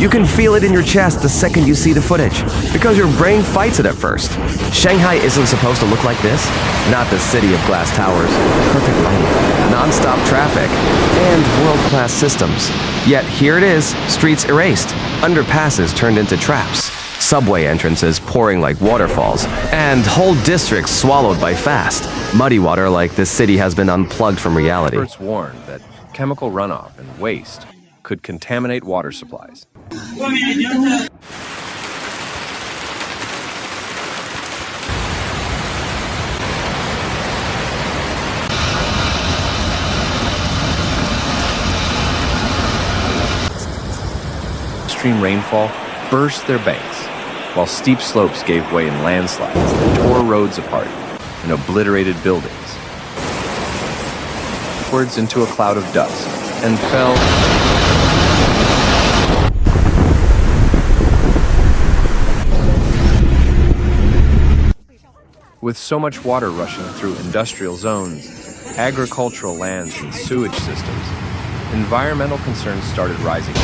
You can feel it in your chest the second you see the footage, because your brain fights it at first. Shanghai isn't supposed to look like this. Not the city of glass towers, perfect lighting, non-stop traffic, and world-class systems. Yet here it is, streets erased, underpasses turned into traps, subway entrances pouring like waterfalls, and whole districts swallowed by fast, muddy water like this city has been unplugged from reality. Experts warn that chemical runoff and waste could contaminate water supplies. Extreme rainfall burst their banks, while steep slopes gave way in landslides that tore roads apart and obliterated buildings. Upwards into a cloud of dust and fell. With so much water rushing through industrial zones, agricultural lands, and sewage systems, environmental concerns started rising.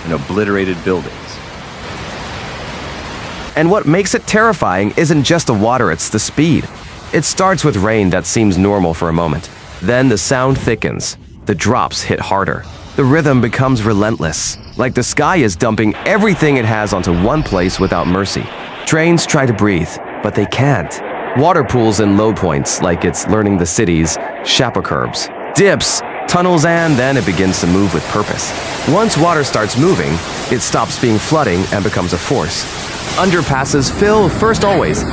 And obliterated buildings. And what makes it terrifying isn't just the water, it's the speed. It starts with rain that seems normal for a moment. Then the sound thickens. The drops hit harder. The rhythm becomes relentless, like the sky is dumping everything it has onto one place without mercy. Trains try to breathe, but they can't. Water pools in low points, like it's learning the city's Shapa curbs. Dips, tunnels, and then it begins to move with purpose. Once water starts moving, it stops being flooding and becomes a force. Underpasses fill first always.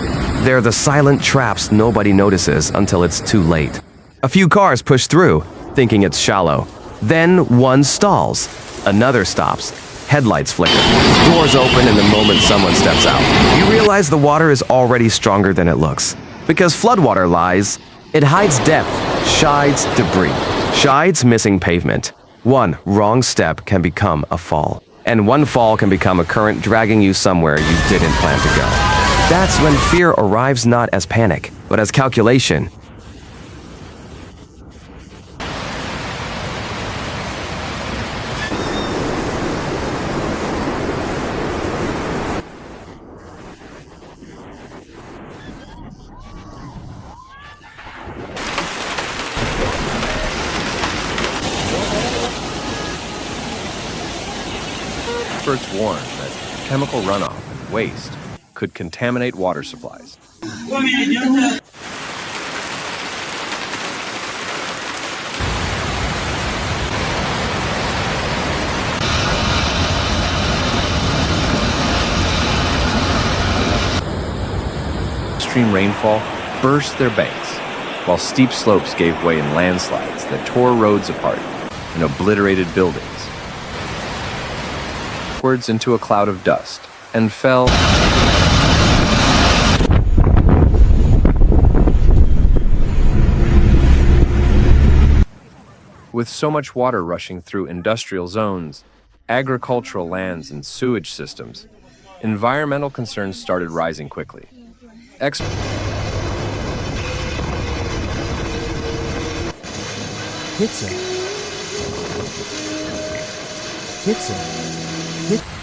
They're the silent traps nobody notices until it's too late. A few cars push through, thinking it's shallow. Then one stalls. Another stops. Headlights flicker. Doors open in the moment someone steps out. You realize the water is already stronger than it looks. Because floodwater lies, it hides depth, shides debris, shides missing pavement. One wrong step can become a fall. And one fall can become a current dragging you somewhere you didn't plan to go. That's when fear arrives not as panic, but as calculation. Experts warn that chemical runoff and waste could contaminate water supplies. Extreme rainfall burst their banks, while steep slopes gave way in landslides that tore roads apart and obliterated buildings. Upwards into a cloud of dust and fell. With so much water rushing through industrial zones, agricultural lands, and sewage systems, environmental concerns started rising quickly. Hitze. Hitze. Hitze.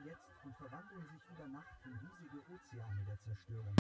Jetzt und verwandeln sich über Nacht in riesige Ozeane der Zerstörung.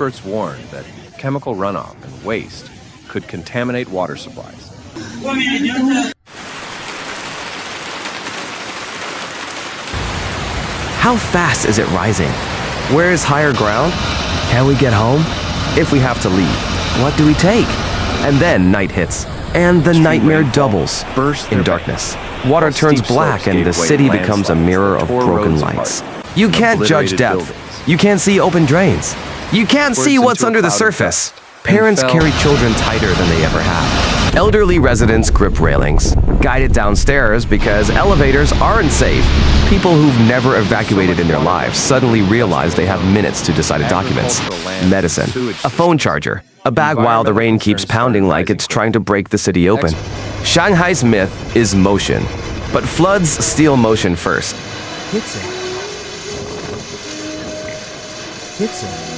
Experts warned that chemical runoff and waste could contaminate water supplies. How fast is it rising? Where is higher ground? Can we get home? If we have to leave, what do we take? And then night hits, and the nightmare doubles. In darkness, water turns black and the city becomes a mirror of broken lights. You can't judge depth. You can't see open drains. You can't see what's under the surface. Parents carry children tighter than they ever have. Elderly residents grip railings, guided downstairs because elevators aren't safe. People who've never evacuated in their lives suddenly realize they have minutes to decide documents. Medicine, a phone charger, a bag while the rain keeps pounding like it's trying to break the city open. Shanghai's myth is motion, but floods steal motion first. Hitze. Hitze.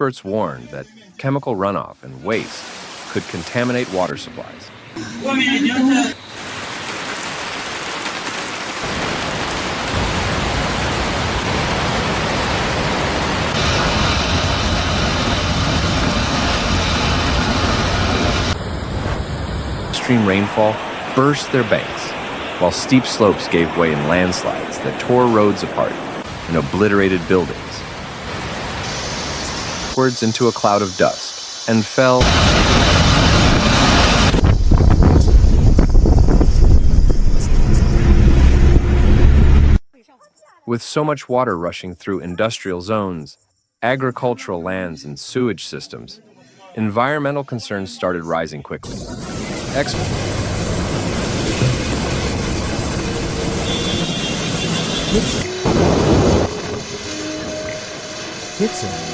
Experts warned that chemical runoff and waste could contaminate water supplies. Extreme rainfall burst their banks, while steep slopes gave way in landslides that tore roads apart and obliterated buildings into a cloud of dust and fell with so much water rushing through industrial zones, agricultural lands, and sewage systems. Environmental concerns started rising quickly. Hitze.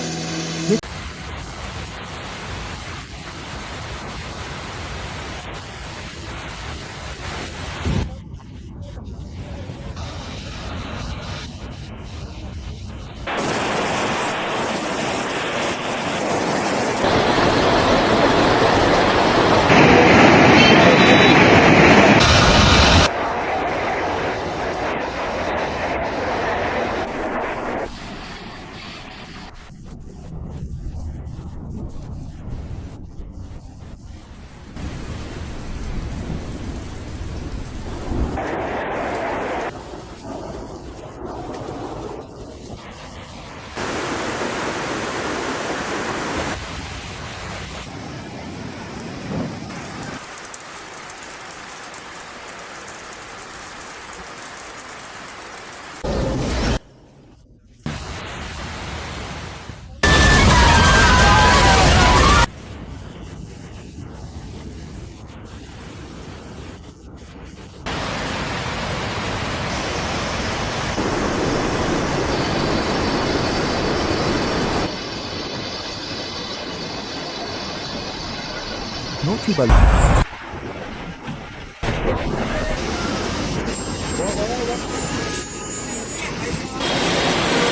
notable.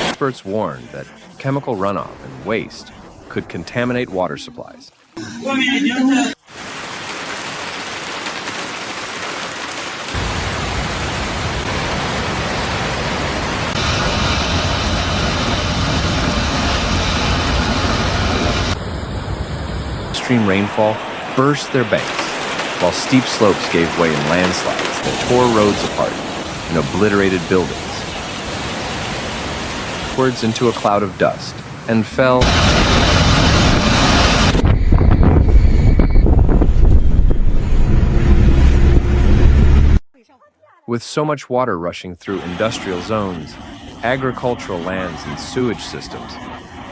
Experts warned that chemical runoff and waste could contaminate water supplies. Extreme rainfall burst their banks, while steep slopes gave way in landslides that tore roads apart and obliterated buildings. Upwards into a cloud of dust and fell with so much water rushing through industrial zones, agricultural lands, and sewage systems.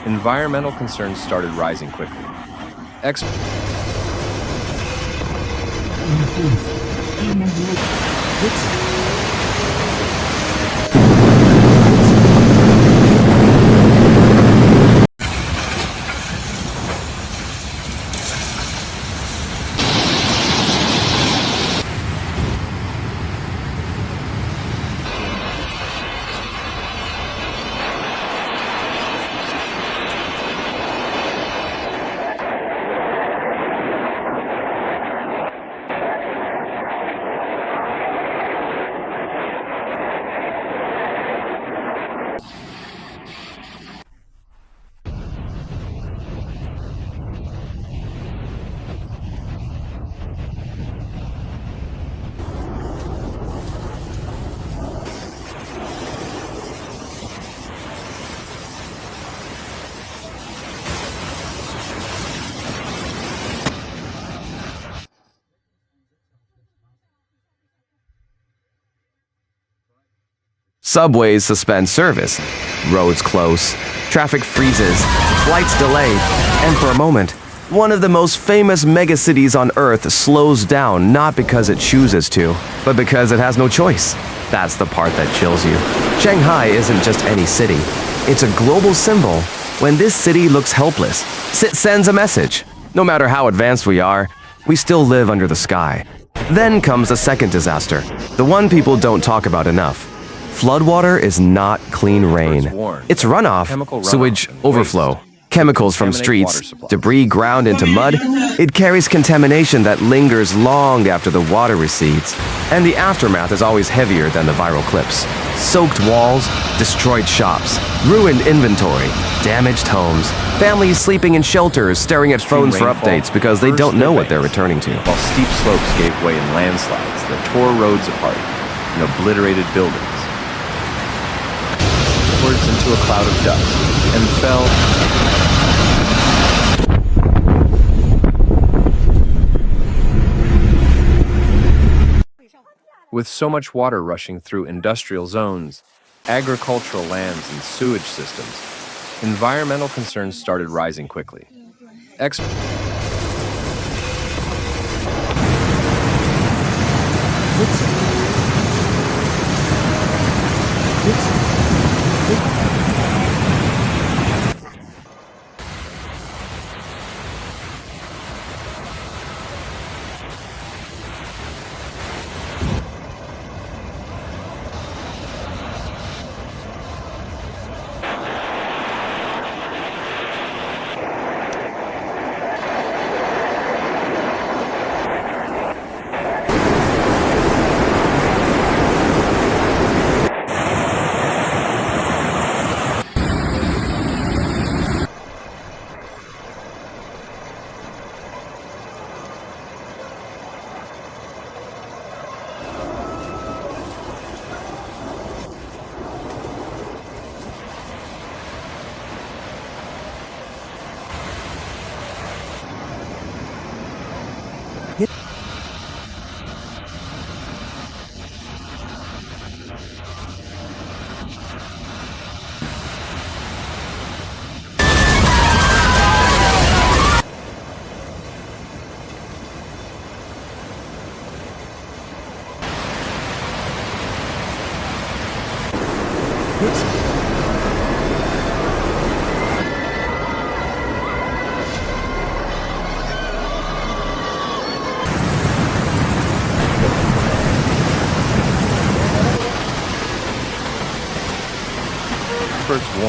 Environmental concerns started rising quickly. Subways suspend service, roads close, traffic freezes, flights delayed, and for a moment, one of the most famous megacities on Earth slows down not because it chooses to, but because it has no choice. That's the part that chills you. Shanghai isn't just any city. It's a global symbol. When this city looks helpless, it sends a message. No matter how advanced we are, we still live under the sky. Then comes the second disaster, the one people don't talk about enough. Floodwater is not clean rain. It's runoff, sewage overflow, chemicals from streets, debris ground into mud. It carries contamination that lingers long after the water recedes. And the aftermath is always heavier than the viral clips. Soaked walls, destroyed shops, ruined inventory, damaged homes, families sleeping in shelters staring at phones for updates because they don't know what they're returning to. While steep slopes gave way in landslides that tore roads apart and obliterated buildings. Upwards into a cloud of dust and fell with so much water rushing through industrial zones, agricultural lands, and sewage systems. Environmental concerns started rising quickly.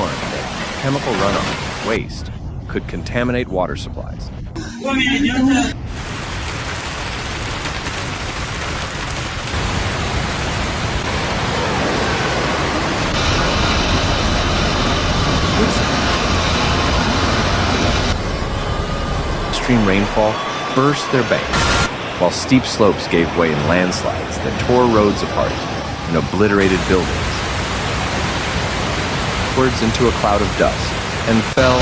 warned that chemical runoff, waste, could contaminate water supplies. Extreme rainfall burst their banks, while steep slopes gave way in landslides that tore roads apart and obliterated buildings, upwards into a cloud of dust, and fell.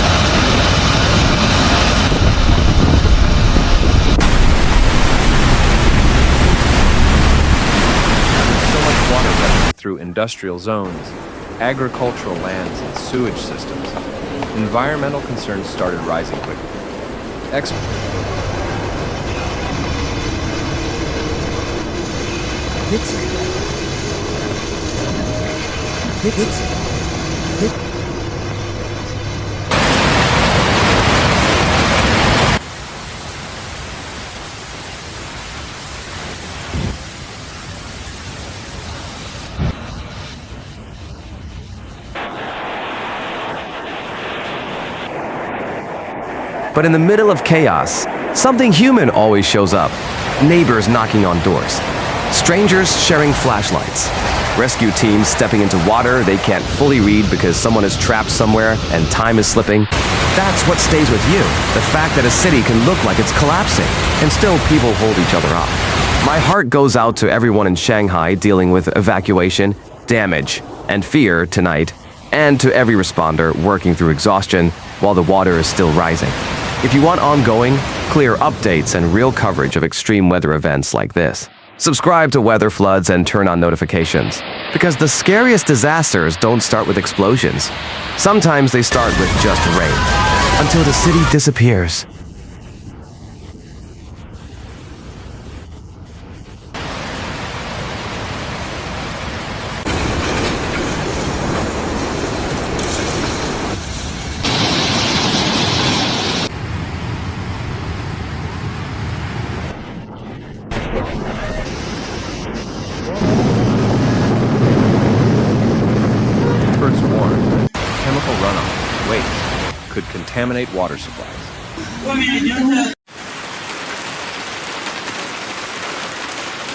So much water running through industrial zones, agricultural lands, and sewage systems, environmental concerns started rising quickly. But in the middle of chaos, something human always shows up. Neighbors knocking on doors. Strangers sharing flashlights. Rescue teams stepping into water they can't fully read because someone is trapped somewhere and time is slipping. That's what stays with you. The fact that a city can look like it's collapsing, and still people hold each other up. My heart goes out to everyone in Shanghai dealing with evacuation, damage, and fear tonight, and to every responder working through exhaustion while the water is still rising. If you want ongoing, clear updates and real coverage of extreme weather events like this, subscribe to Weather Floods and turn on notifications. Because the scariest disasters don't start with explosions. Sometimes they start with just rain, until the city disappears. Experts warn chemical runoff, waste, could contaminate water supplies.